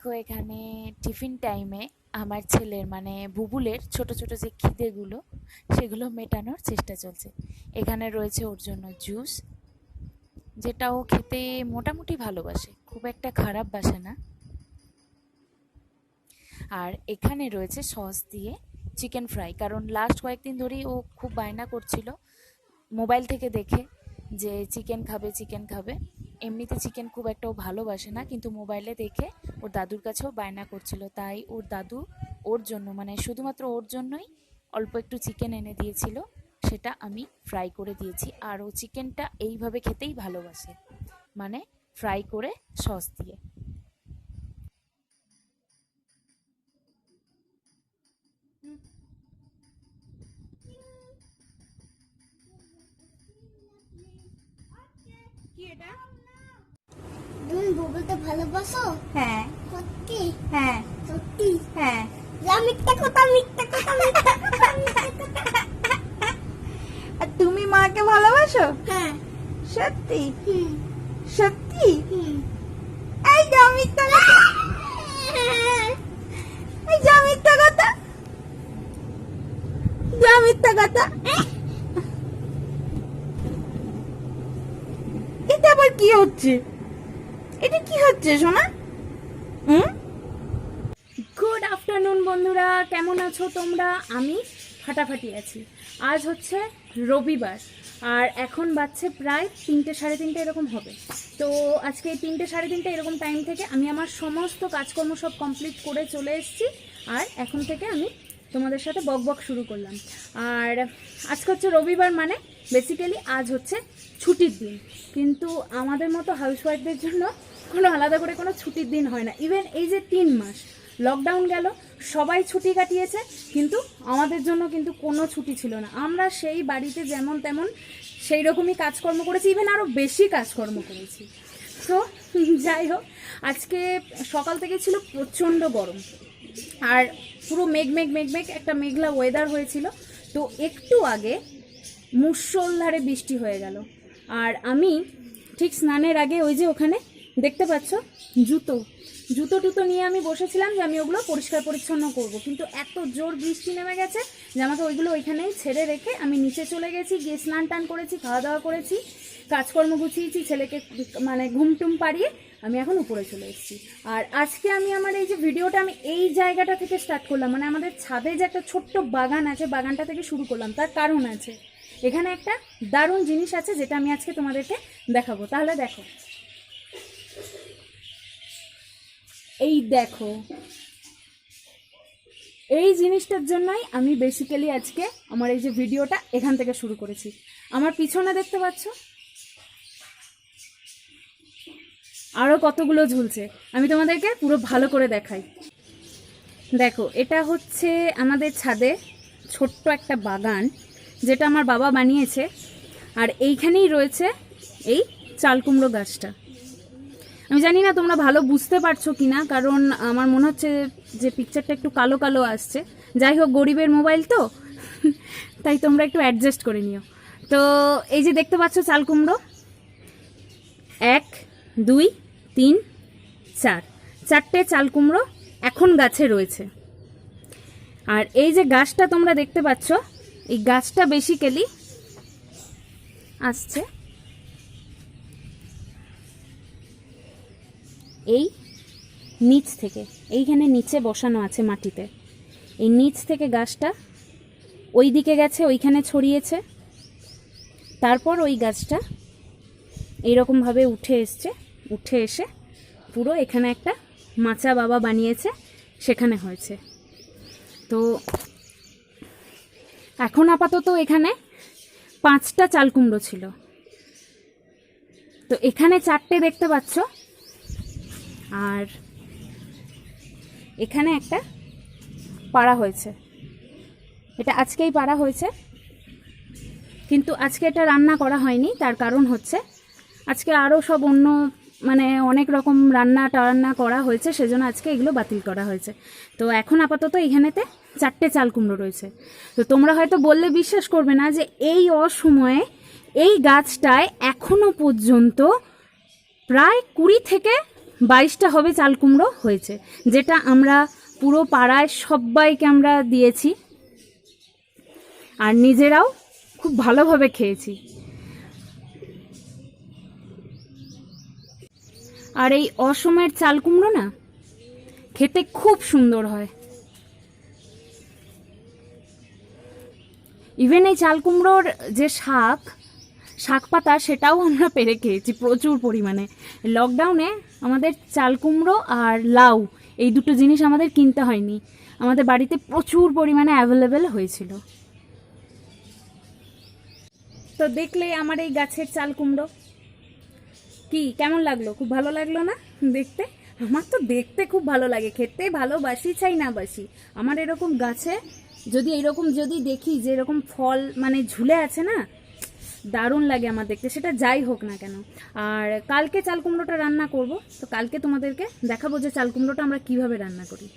দেখো এখানে টিফিন টাইমে আমার ছেলের মানে বুবুলের ছোট ছোট যে খিদেগুলো সেগুলো মেটানোর চেষ্টা চলছে। এখানে রয়েছে ওর জন্য জুস, যেটা ও খেতে মোটামুটি ভালোবাসে, খুব একটা খারাপ বাসে না। আর এখানে রয়েছে সস দিয়ে চিকেন ফ্রাই, কারণ লাস্ট কয়েকদিন ধরেই ও খুব বায়না করছিল মোবাইল থেকে দেখে যে চিকেন খাবে চিকেন খাবে। এমনিতে চিকেন খুব একটা ও ভালোবাসে না, কিন্তু মোবাইলে দেখে ওর দাদুর কাছেও বায়না করছিল, তাই ওর দাদু ওর জন্য মানে শুধুমাত্র ওর জন্যই অল্প একটু চিকেন এনে দিয়েছিল, সেটা আমি ফ্রাই করে দিয়েছি। আর ও চিকেনটা এইভাবে খেতেই ভালোবাসে, মানে ফ্রাই করে সস দিয়ে। কি এটা? তুমি বলতে ভালোবাসো? হ্যাঁ সত্যি? হ্যাঁ সত্যি? হ্যাঁ। যা মিথ্যা কথা, মিথ্যা কথা, মিথ্যা কথা, মিথ্যা কথা। আর তুমি মাকে ভালোবাসো? হ্যাঁ। সত্যি? হুম। সত্যি? হুম। এই যা মিথ্যা কথা, এই যা মিথ্যা কথা, যা মিথ্যা কথা। এটা আবার কি হচ্ছে? এটা কি হচ্ছে সোনা? গুড আফটারনুন বন্ধুরা, কেমন আছো তোমরা? আমি ফাটাফাটি আছি। আজ হচ্ছে রবিবার আর এখন বাজছে প্রায় 3টে সাড়ে 3টে এরকম হবে। তো আজকে এই 3টে সাড়ে 3টে এরকম টাইম থেকে আমি আমার সমস্ত কাজকর্ম সব কমপ্লিট করে চলে এসেছি। আর এখন থেকে আমি তোমাদের সাথে বক বক শুরু করলাম। আর আজকে হচ্ছে রবিবার, মানে বেসিক্যালি আজ হচ্ছে ছুটির দিন, কিন্তু আমাদের মতো হাউসওয়াইফদের জন্য কোনো আলাদা করে কোনো ছুটির দিন হয় না। ইভেন এই যে 3 মাস লকডাউন গেল, সবাই ছুটি কাটিয়েছে, কিন্তু আমাদের জন্য কিন্তু কোনো ছুটি ছিল না। আমরা সেই বাড়িতে যেমন তেমন সেই রকমই কাজকর্ম করেছি, ইভেন আরও বেশি কাজকর্ম করেছি। তো যাই হোক, আজকে সকাল থেকে ছিল প্রচণ্ড গরম আর পুরো মেঘ মেঘ মেঘ মেঘ একটা মেঘলা ওয়েদার হয়েছিল। তো একটু আগে মুষলধারে বৃষ্টি হয়ে গেল। আর আমি ঠিক স্নানের আগে ওই যে ওখানে দেখতে পাচ্ছ জুতো জুতো টুতো নিয়ে আমি বসেছিলাম যে আমি ওগুলো পরিষ্কার পরিচ্ছন্ন করব, কিন্তু এত জোর বৃষ্টি নেমে গেছে যে আমাকে ওইগুলো ওইখানেই ছেড়ে রেখে আমি নিচে চলে গেছি, গিয়ে স্নান টান করেছি, খাওয়া দাওয়া করেছি, কাজকর্ম গুছিয়েছি, ছেলেকে মানে ঘুমটুম পাড়িয়ে আমি এখন উপরে চলে এসেছি। আর আজকে আমি আমার এই যে ভিডিওটা আমি এই জায়গাটা থেকে স্টার্ট করলাম, মানে আমাদের ছাদে যে একটা ছোট্ট বাগান আছে, বাগানটা থেকে শুরু করলাম। তার কারণ আছে, এখানে একটা দারুণ জিনিস আছে যেটা আমি আজকে তোমাদেরকে দেখাবো। তাহলে দেখো, এই দেখো, এই জিনিসটার জন্যই আমি বেসিক্যালি আজকে আমার এই যে ভিডিওটা এখান থেকে শুরু করেছি। আমার পিছনে দেখতে পাচ্ছ আরও কতগুলো ঝুলছে, আমি তোমাদেরকে পুরো ভালো করে দেখাই। দেখো, এটা হচ্ছে আমাদের ছাদে ছোট্ট একটা বাগান যেটা আমার বাবা বানিয়েছে। আর এইখানেই রয়েছে এই চালকুমড়ো গাছটা। আমি জানি না তোমরা ভালো বুঝতে পারছো কিনা, কারণ আমার মনে হচ্ছে যে পিকচারটা একটু কালো কালো আসছে। যাই হোক, গরিবের মোবাইল তো তাই তোমরা একটু অ্যাডজাস্ট করে নিও। তো এই যে দেখতে পাচ্ছ চালকুমড়ো, 1 2 3 4, 4টে চালকুমড়ো এখন গাছে রয়েছে। আর এই যে গাছটা তোমরা দেখতে পাচ্ছ, এই গাছটা বেসিক্যালি আসছে এই নিচ থেকে, এইখানে নিচে বসানো আছে মাটিতে। এই নিচ থেকে গাছটা ওই দিকে গেছে, ওইখানে ছড়িয়েছে, তারপর ওই গাছটা এইরকমভাবে উঠে এসছে, উঠে এসে পুরো এখানে একটা মাচা বাবা বানিয়েছে, সেখানে হয়েছে। তো এখন আপাতত এখানে 5টা চালকুমড়ো ছিল, তো এখানে 4টে দেখতে পাচ্ছ, আর এখানে একটা পাড়া হয়েছে। এটা আজকেই পাড়া হয়েছে, কিন্তু আজকে এটা রান্না করা হয়নি। তার কারণ হচ্ছে আজকে আরও সব অন্য মানে অনেক রকম রান্না টান্না করা হয়েছে, সেজন্য আজকে এগুলো বাতিল করা হয়েছে। তো এখন আপাতত এখানেতে 4টে চালকুমড়ো রয়েছে। তো তোমরা হয়তো বললে বিশ্বাস করবে না যে এই অসময়ে এই গাছটায় এখনো পর্যন্ত প্রায় 20 থেকে 22টা হবে চাল কুমড়ো হয়েছে, যেটা আমরা পুরো পাড়ায় সবাইকে আমরা দিয়েছি আর নিজেরাও খুব ভালোভাবে খেয়েছি। আর এই অসমের চাল কুমড়ো না খেতে খুব সুন্দর হয়। ইভেন এই চাল কুমড়োর যে শাক পাতা সেটাও আমরা পেরে খেয়েছি প্রচুর পরিমাণে। লকডাউনে আমাদের চাল কুমড়ো আর লাউ এই দুটো জিনিস আমাদের কিনতে হয়নি, আমাদের বাড়িতে প্রচুর পরিমাণে অ্যাভেলেবেল হয়েছিল। তো দেখলে আমার এই গাছের চাল কুমড়ো কি কেমন লাগলো? খুব ভালো লাগলো না দেখতে? আমার তো দেখতে খুব ভালো লাগে, খেতে ভালোবাসি চাই না বাসি। আমার এরকম গাছে যদি দেখি যে এরকম ফল মানে ঝুলে আছে না, দারুণ লাগে আমার দেখতে, সেটা যাই হোক না কেন। আর কালকে চাল কুমড়োটা রান্না করব, তো কালকে তোমাদেরকে দেখাবো যে চাল কুমড়োটা আমরা কিভাবে রান্না করি।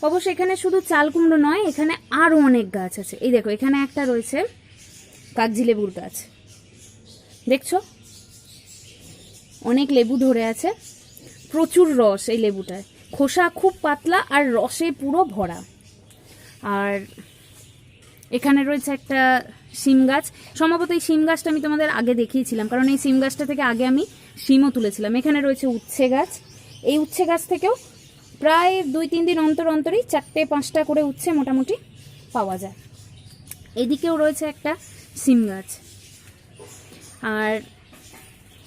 অবশ্য এখানে শুধু চাল কুমড়ো নয়, এখানে আরও অনেক গাছ আছে। এই দেখো, এখানে একটা রয়েছে কাগজি লেবুর গাছ, দেখছো অনেক লেবু ধরে আছে, প্রচুর রস এই লেবুটায়, খোসা খুব পাতলা আর রসে পুরো ভরা। আর এখানে রয়েছে একটা শিম গাছ, সম্ভবত এই শিম গাছটা আমি তোমাদের আগে দেখিয়েছিলাম, কারণ এই শিম গাছটা থেকে আগে আমি শিমও তুলেছিলাম। এখানে রয়েছে উচ্ছে গাছ, এই উচ্ছে গাছ থেকেও প্রায় 2-3 দিন অন্তর অন্তরই 4-5টা করে উচ্ছে মোটামুটি পাওয়া যায়। এদিকেও রয়েছে একটা শিম গাছ। আর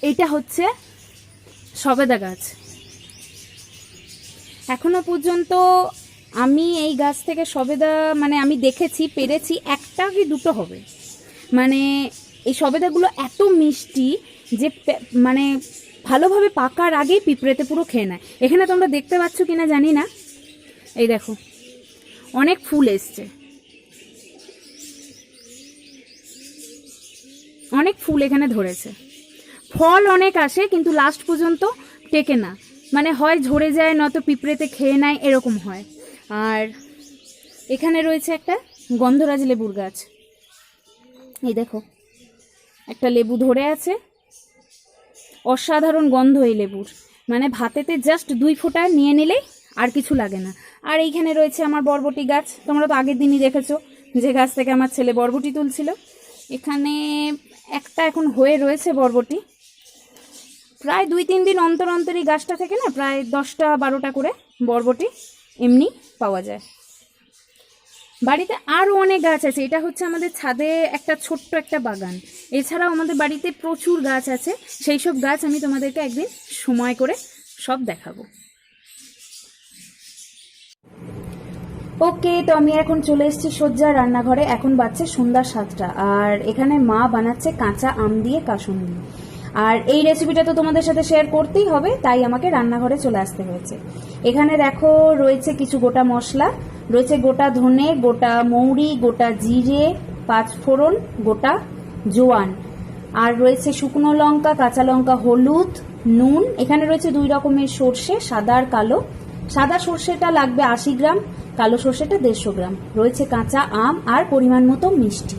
এটা হচ্ছে সবেদা গাছ। এখনো পর্যন্ত আমি এই গাছ থেকে সবেদা মানে আমি দেখেছি, পেরেছি একটা কি দুটো হবে। মানে এই সবেদাগুলো এত মিষ্টি যে মানে ভালোভাবে পাকার আগেই পিঁপড়েতে পুরো খেয়ে নেয়। এখানে তোমরা দেখতে পাচ্ছ কিনা জানি না, এই দেখো অনেক ফুল এসছে, অনেক ফুল এখানে ধরেছে, ফল অনেক আসে কিন্তু লাস্ট পর্যন্ত টেকে না, মানে হয় ঝরে যায় নয়তো পিঁপড়েতে খেয়ে নেয়, এরকম হয়। আর এখানে রয়েছে একটা গন্ধরাজ লেবুর গাছ, এই দেখো একটা লেবু ধরে আছে, অসাধারণ গন্ধ এই লেবুর, মানে ভাতেতে জাস্ট 2 ফোঁটা নিয়ে নিলেই আর কিছু লাগে না। আর এইখানে রয়েছে আমার বরবটি গাছ, তোমরা তো আগের দিনই দেখেছো যে গাছ থেকে আমার ছেলে বরবটি তুলছিল। এখানে একটা এখন হয়ে রয়েছে বরবটি, প্রায় 2-3 দিন অন্তর অন্তরই গাছটা থেকে না প্রায় 10টা-12টা করে বরবটি এমনি পাওয়া যায়। বাড়িতে আরও অনেক গাছ আছে, এটা হচ্ছে আমাদের ছাদে একটা ছোট্ট একটা বাগান। এছাড়াও আমাদের বাড়িতে প্রচুর গাছ আছে, সেই সব গাছ আমি তোমাদেরকে একদিন সময় করে সব দেখাবো। ওকে, তো আমি এখন চলে এসেছি সজ্জার রান্নাঘরে। এখন বাজছে সন্ধ্যা 7টা, আর এখানে মা বানাচ্ছে কাঁচা আম দিয়ে কাসুন্দি। আর এই রেসিপিটা তো তোমাদের সাথে শেয়ার করতেই হবে, তাই আমাকে রান্নাঘরে চলে আসতে হয়েছে। এখানে দেখো রয়েছে কিছু গোটা মশলা, রয়েছে গোটা ধনে, গোটা মৌরি, গোটা জিরে, 5 ফোড়ন, গোটা জোয়ান, আর রয়েছে শুকনো লঙ্কা, কাঁচা লঙ্কা, হলুদ, নুন। এখানে রয়েছে 2 রকমের সর্ষে, সাদা আর কালো। সাদা সর্ষেটা লাগবে 80 গ্রাম, কালো সর্ষেটা 150 গ্রাম। রয়েছে কাঁচা আম আর পরিমাণ মতো মিষ্টি।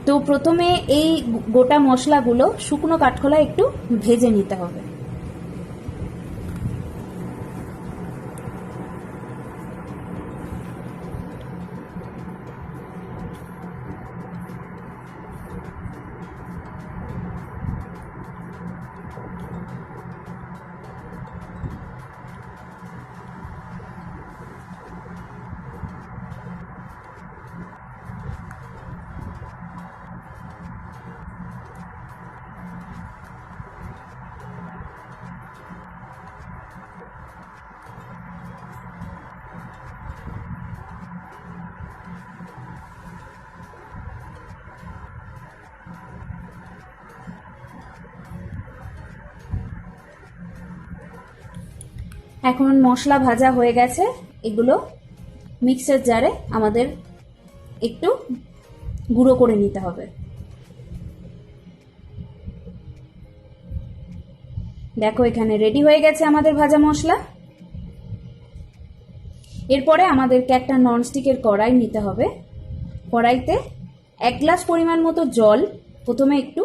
তো প্রথমে এই গোটা মশলাগুলো শুকনো কাঠখোলায় একটু ভেজে নিতে হবে। এখন মশলা ভাজা হয়ে গেছে, এগুলো মিক্সার জারে আমাদের একটু গুঁড়ো করে নিতে হবে। দেখো এখানে রেডি হয়ে গেছে আমাদের ভাজা মশলা। এরপরে আমাদেরকে একটা ননস্টিকের কড়াই নিতে হবে। কড়াইতে 1 গ্লাস পরিমাণ মতো জল প্রথমে একটু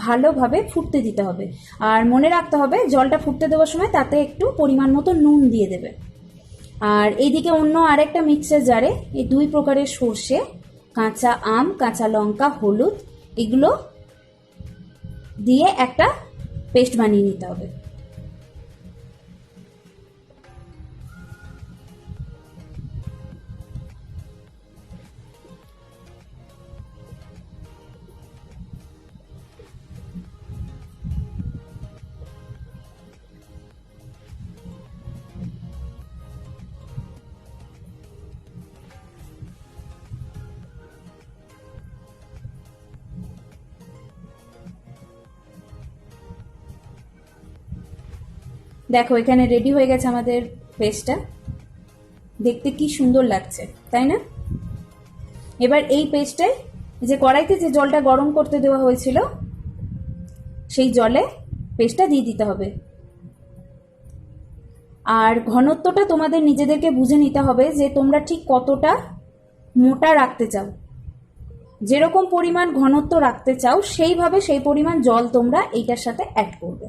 ভালোভাবে ফুটতে দিতে হবে। আর মনে রাখতে হবে জলটা ফুটতে দেওয়ার সময় তাতে একটু পরিমাণ মতো নুন দিয়ে দেবে। আর এইদিকে অন্য আরেকটা মিক্সার জারে এই 2 প্রকারের সর্ষে, কাঁচা আম, কাঁচা লঙ্কা, হলুদ এগুলো দিয়ে একটা পেস্ট বানিয়ে নিতে হবে। দেখো এখানে রেডি হয়ে গেছে আমাদের পেস্টটা, দেখতে কি সুন্দর লাগছে তাই না? এবার এই পেস্টটাই যে কড়াইতে যে জলটা গরম করতে দেওয়া হয়েছিল সেই জলে পেস্টটা দিয়ে দিতে হবে। আর ঘনত্বটা তোমাদের নিজেদেরকে বুঝে নিতে হবে যে তোমরা ঠিক কতটা মোটা রাখতে চাও। যেরকম পরিমাণ ঘনত্ব রাখতে চাও সেইভাবে সেই পরিমাণ জল তোমরা এইটার সাথে অ্যাড করবে।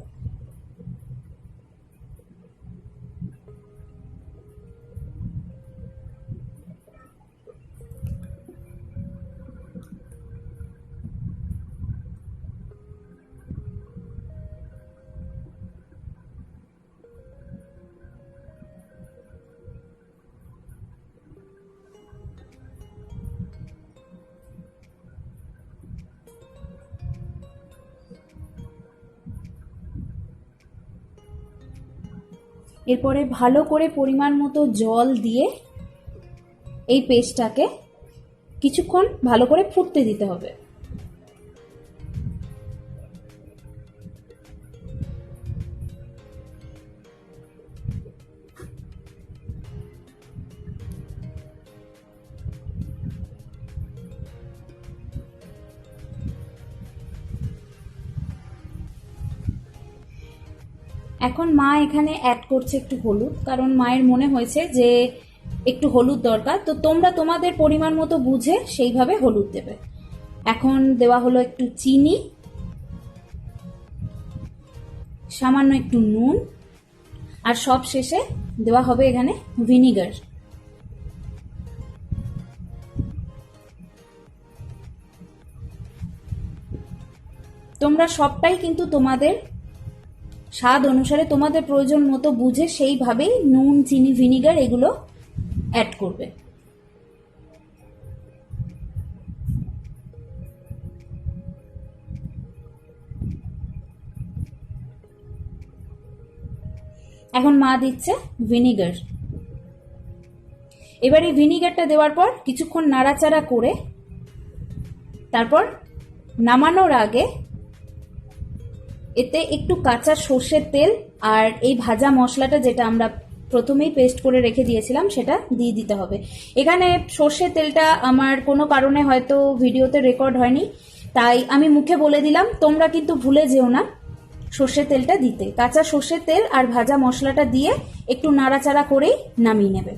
এরপরে ভালো করে পরিমাণ মতো জল দিয়ে এই পেস্টটাকে কিছুক্ষণ ভালো করে ফুটতে দিতে হবে। এখন মা এখানে অ্যাড করছে একটু হলুদ, কারণ মায়ের মনে হয়েছে যে একটু হলুদ দরকার। তো তোমরা তোমাদের পরিমাণ মতো বুঝে সেইভাবে হলুদ দেবে। এখন দেওয়া হলো একটু চিনি, সামান্য একটু নুন, আর সব শেষে দেওয়া হবে এখানে ভিনিগার। তোমরা সবটাই কিন্তু তোমাদের স্বাদ অনুসারে তোমাদের প্রয়োজন মতো বুঝে সেইভাবেই নুন, চিনি, ভিনিগার এগুলো অ্যাড করবে। এখন মা দিচ্ছে ভিনিগার। এবার এই ভিনিগারটা দেওয়ার পর কিছুক্ষণ নাড়াচাড়া করে তারপর নামানোর আগে এতে একটু কাঁচা সর্ষের তেল আর এই ভাজা মশলাটা যেটা আমরা প্রথমেই পেস্ট করে রেখে দিয়েছিলাম সেটা দিয়ে দিতে হবে। এখানে সর্ষের তেলটা আমার কোনো কারণে হয়তো ভিডিওতে রেকর্ড হয়নি, তাই আমি মুখে বলে দিলাম। তোমরা কিন্তু ভুলে যেও না সর্ষের তেলটা দিতে। কাঁচা সর্ষের তেল আর ভাজা মশলাটা দিয়ে একটু নাড়াচাড়া করেই নামিয়ে নেবে।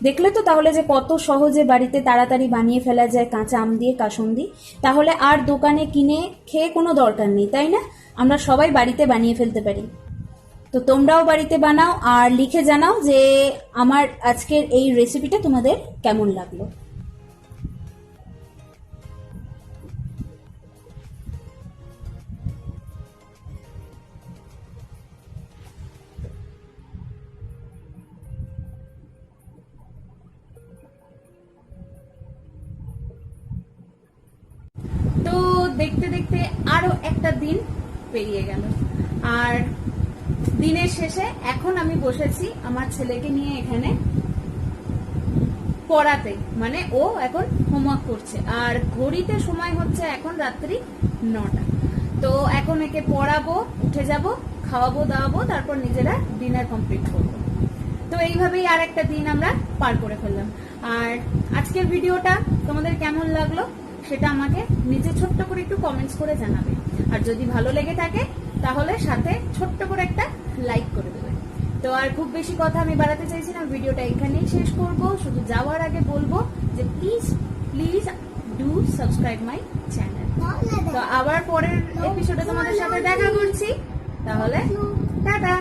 দেখলে তো তাহলে যে কত সহজে বাড়িতে তাড়াতাড়ি বানিয়ে ফেলা যায় কাঁচা আম দিয়ে কাসুন্দি। তাহলে আর দোকানে কিনে খেয়ে কোনো দরকার নেই, তাই না? আমরা সবাই বাড়িতে বানিয়ে ফেলতে পারি। তো তোমরাও বাড়িতে বানাও আর লিখে জানাও যে আমার আজকের এই রেসিপিটা তোমাদের কেমন লাগলো। তো দেখতে দেখতে আরো একটা দিন পেরিয়ে গেল, আর দিনের শেষে এখন আমি বসেছি আমার ছেলেকে নিয়ে এখানে পড়াতে, মানে ও এখন হোমওয়ার্ক করছে। আর ঘড়িতে সময় হচ্ছে এখন রাত্রি 9টা। তো এখন একে পড়াবো, উঠে যাব, খাওয়াবো দাওয়াবো, তারপর নিজেরা ডিনার কমপ্লিট করবো। তো এইভাবেই আর একটা দিন আমরা পার করে ফেললাম। আর আজকের ভিডিওটা তোমাদের কেমন লাগলো সেটা আমাকে নিচে ছোট্ট করে একটু কমেন্টস করে জানাবে। আর যদি ভালো লেগে থাকে তাহলে সাথে ছোট্ট করে একটা লাইক করে দেবে। তো আর খুব বেশি কথা আমি বাড়াতে চাইছি না, ভিডিওটা এখানেই শেষ করব। শুধু যাওয়ার আগে বলবো যে please please do subscribe my channel. তো আবার পরের এপিসোডে তোমাদের সাথে দেখা করছি, তাহলে টাটা।